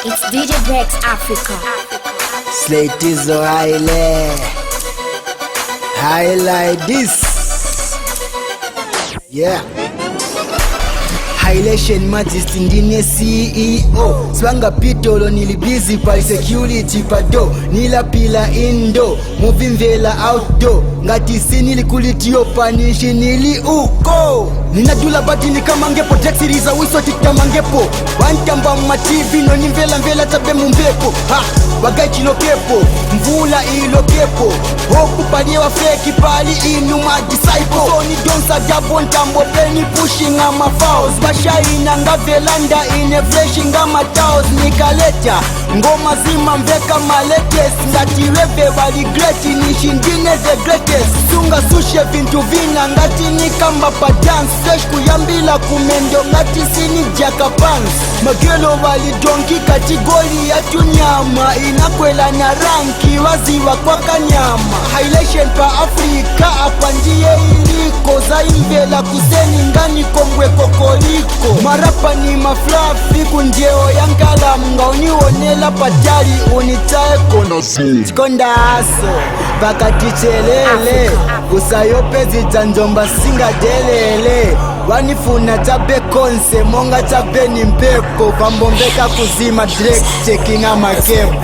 It's DJ Brex Africa. Slate is so high like this. Yeah. Hailation Majesty ndine CEO. Swanga pitolo nilibizi pa security pado. Nila pila indo, moving vela outdoor. Ngati sinili kulitio panishi nili uko. Ninadula batini kama ngepo, Drexiriza wiso titama ngepo. Wantamba ma TV no nimvela tabe mumbepo. Ha, wagachi no kepo, mvula ilo kepo. Hoku pali wa feki pali inu ma disciple. So ni donsa jabo ntambo penny pushing ama fouls. Bashaina nga velanda ine fleshing ama taos. Nikaleta ngoma zima mveka maletes. Ngati reve wali great nishindine the greatest. Sunga sushe vintu vina ngati nikamba pa dance. Fresh kuyambila kumendo ngati sini jaka pants. Magelo wali donki kategori ya tunyama. Inakwela na ranki waziwa kwa kanyama. Hailation pa Afrika hapa ndiye iliko. Zaimvela kuseni ngani kongwe kokoliko. Marapa ni maflafi kunjeo yankala. Mga unionela patali unitae kona sikonda aso baka tichelele. Usayope zitanjomba singa delele. Wanifuna tabe konse monga tabe ni mpepo. Pambombeka kuzima Drake checking ama kepo.